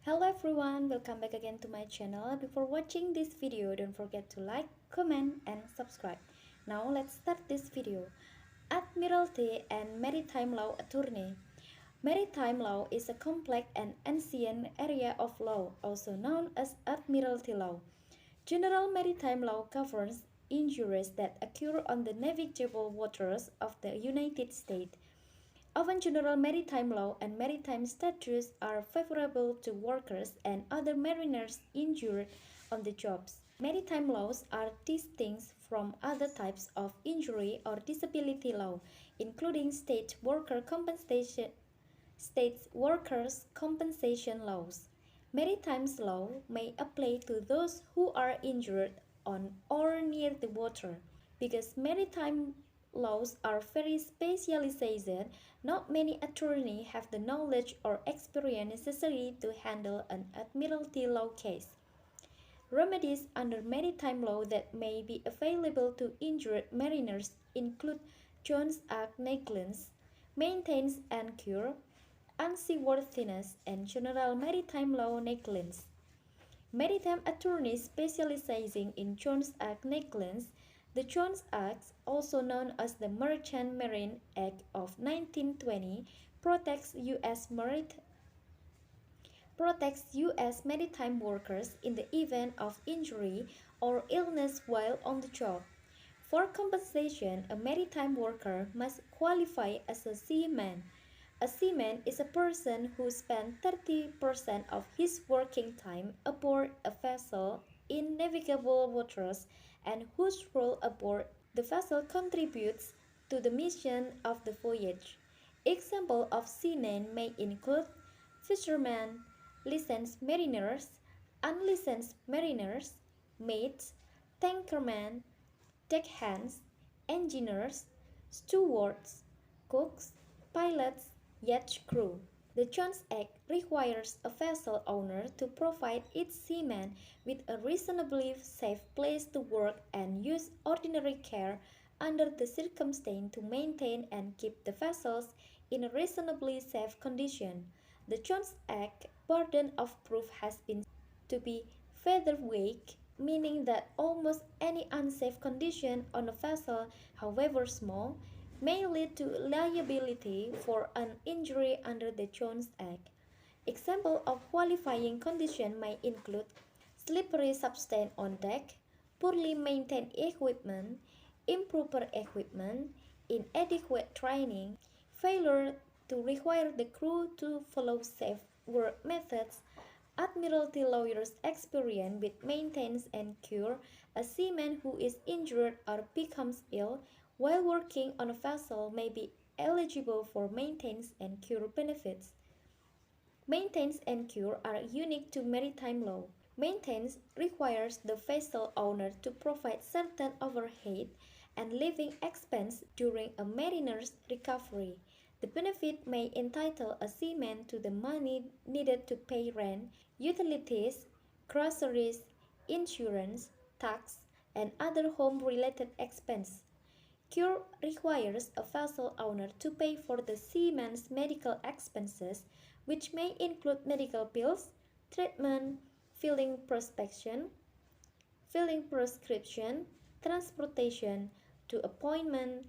Hello everyone, welcome back again to my channel. Before watching this video, don't forget to like, comment, and subscribe. Now let's start this video. Admiralty and Maritime Law Attorney. Maritime law is a complex and ancient area of law, also known as Admiralty law. General maritime law governs injuries that occur on the navigable waters of the United States. Often general maritime law and maritime statutes are favorable to workers and other mariners injured on the jobs. Maritime laws are distinct from other types of injury or disability law, including state workers' compensation laws. Maritime law may apply to those who are injured on or near the water. Because maritime laws are very specialized, not many attorneys have the knowledge or experience necessary to handle an admiralty law case. Remedies under maritime law that may be available to injured mariners include Jones Act negligence, maintenance and cure, unseaworthiness, and general maritime law negligence. Maritime attorneys specializing in Jones Act negligence. The Jones Act, also known as the Merchant Marine Act of 1920, protects U.S. maritime workers in the event of injury or illness while on the job. For compensation, a maritime worker must qualify as a seaman. A seaman is a person who spends 30% of his working time aboard a vessel in navigable waters and whose role aboard the vessel contributes to the mission of the voyage. Examples of seamen may include fishermen, licensed mariners, unlicensed mariners, mates, tankermen, deckhands, engineers, stewards, cooks, pilots, yacht crew. The Jones Act requires a vessel owner to provide its seamen with a reasonably safe place to work and use ordinary care under the circumstances to maintain and keep the vessels in a reasonably safe condition. The Jones Act burden of proof has been to be featherweight, meaning that almost any unsafe condition on a vessel, however small, may lead to liability for an injury under the Jones Act. Examples of qualifying conditions may include slippery substance on deck, poorly maintained equipment, improper equipment, inadequate training, failure to require the crew to follow safe work methods. Admiralty lawyers' experience with maintenance and cure a seaman who is injured or becomes ill while working on a vessel may be eligible for maintenance and cure benefits. Maintenance and cure are unique to maritime law. Maintenance requires the vessel owner to provide certain overhead and living expense during a mariner's recovery. The benefit may entitle a seaman to the money needed to pay rent, utilities, groceries, insurance, tax, and other home-related expenses. Cure requires a vessel owner to pay for the seaman's medical expenses, which may include medical bills, treatment, filling prescription, transportation to appointment,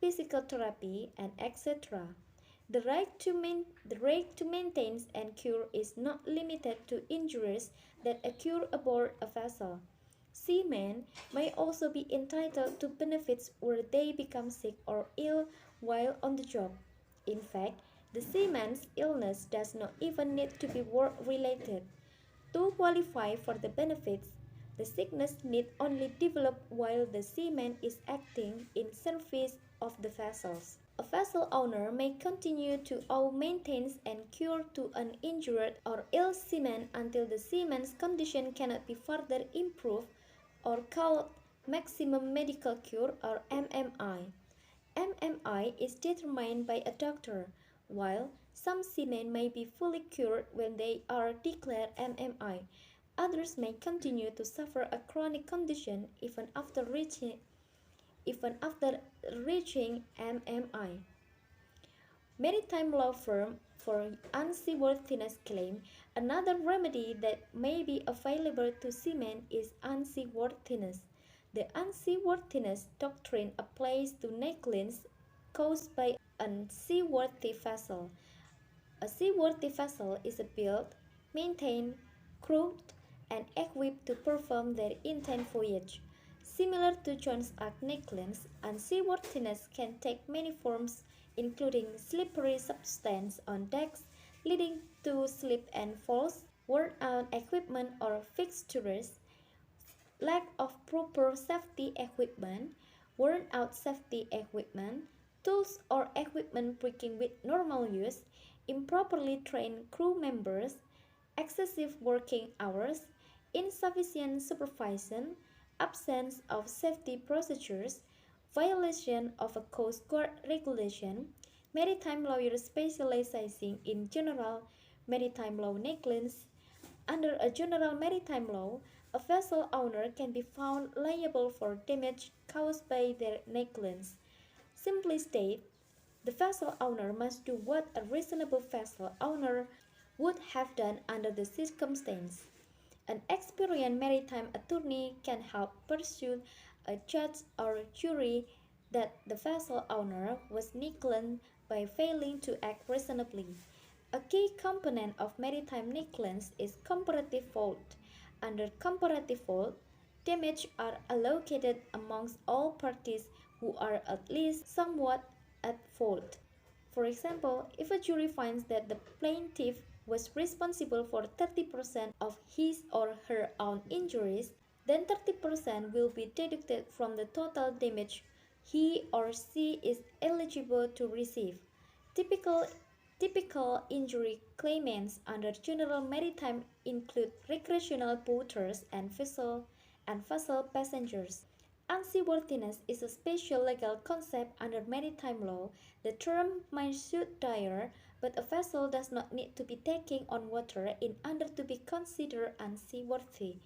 physical therapy, and etc. The right to maintain and cure is not limited to injuries that occur aboard a vessel. Seamen may also be entitled to benefits where they become sick or ill while on the job. In fact, the seaman's illness does not even need to be work-related. To qualify for the benefits, the sickness need only develop while the seaman is acting in service of the vessels. A vessel owner may continue to owe maintenance and cure to an injured or ill seaman until the seaman's condition cannot be further improved, or called maximum medical cure or MMI. MMI is determined by a doctor, while some seamen may be fully cured when they are declared MMI. Others may continue to suffer a chronic condition even after reaching MMI. Maritime law firm For unseaworthiness claim, another remedy that may be available to seamen is unseaworthiness. The unseaworthiness doctrine applies to negligence caused by an unseaworthy vessel. A seaworthy vessel is built, maintained, crewed, and equipped to perform their intended voyage. Similar to Jones Act negligence, unseaworthiness can take many forms, including slippery substance on decks, leading to slip and falls, worn out equipment or fixtures, lack of proper safety equipment, worn out safety equipment, tools or equipment breaking with normal use, improperly trained crew members, excessive working hours, insufficient supervision, absence of safety procedures, violation of a Coast Guard regulation, maritime lawyers specializing in general maritime law negligence. Under a general maritime law, a vessel owner can be found liable for damage caused by their negligence. Simply stated, the vessel owner must do what a reasonable vessel owner would have done under the circumstance. An experienced maritime attorney can help persuade a judge or jury that the vessel owner was negligent by failing to act reasonably. A key component of maritime negligence is comparative fault. Under comparative fault, damages are allocated amongst all parties who are at least somewhat at fault. For example, if a jury finds that the plaintiff was responsible for 30% of his or her own injuries, then 30% will be deducted from the total damage he or she is eligible to receive. Typical Typical injury claimants under general maritime include recreational boaters and vessel passengers. Unseaworthiness is a special legal concept under maritime law. The term might suit dire, but a vessel does not need to be taking on water in order to be considered unseaworthy.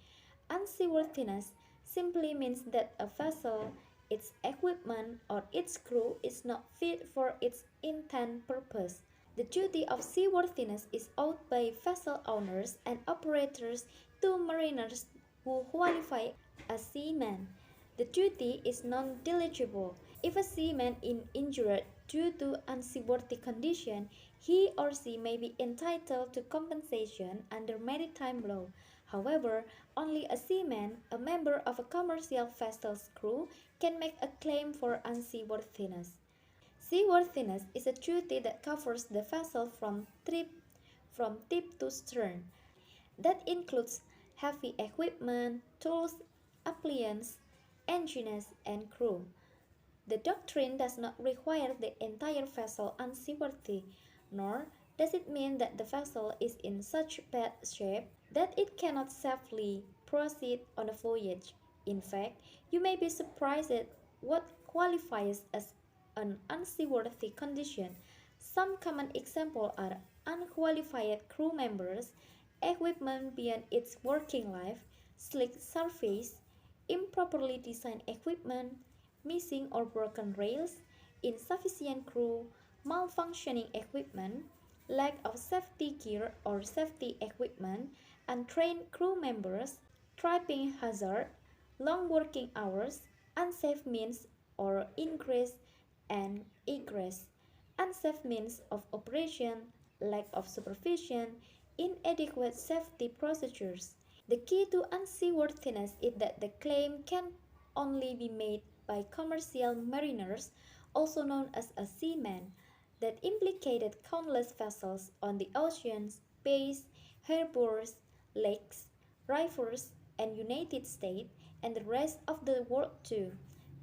Unseaworthiness simply means that a vessel, its equipment, or its crew is not fit for its intended purpose. The duty of seaworthiness is owed by vessel owners and operators to mariners who qualify as seamen. The duty is non-negligible. If a seaman is injured due to unseaworthy condition, he or she may be entitled to compensation under maritime law. However, only a seaman, a member of a commercial vessel's crew, can make a claim for unseaworthiness. Seaworthiness is a duty that covers the vessel from tip to stern. That includes heavy equipment, tools, appliances, engines, and crew. The doctrine does not require the entire vessel unseaworthy, nor does it mean that the vessel is in such bad shape that it cannot safely proceed on a voyage. In fact, you may be surprised at what qualifies as an unseaworthy condition. Some common examples are unqualified crew members, equipment beyond its working life, slick surface, improperly designed equipment, missing or broken rails, insufficient crew, malfunctioning equipment, lack of safety gear or safety equipment, untrained crew members, tripping hazard, long working hours, unsafe means or ingress and egress, unsafe means of operation, lack of supervision, inadequate safety procedures. The key to unseaworthiness is that the claim can only be made by commercial mariners, also known as a seaman, that implicated countless vessels on the oceans, bays, harbors, lakes, rivers, and United States, and the rest of the world too.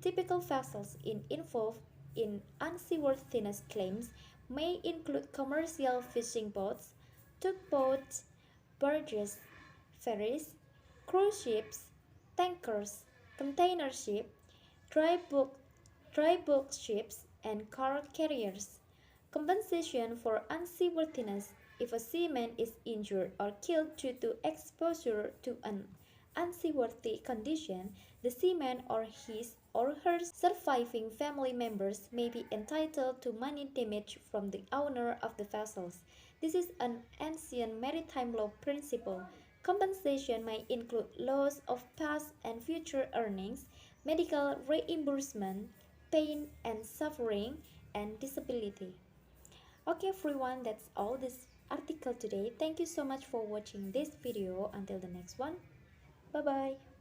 Typical vessels involved in unseaworthiness claims may include commercial fishing boats, tugboats, barges, ferries, cruise ships, tankers, container ships, dry bulk, dry bulk ships, and car carriers. Compensation for unseaworthiness: if a seaman is injured or killed due to exposure to an unseaworthy condition, the seaman or his or her surviving family members may be entitled to money damage from the owner of the vessels. This is an ancient maritime law principle. Compensation may include loss of past and future earnings, medical reimbursement, pain and suffering, and disability. Okay everyone, that's all this article today. Thank you so much for watching this video. Until the next one. Bye bye.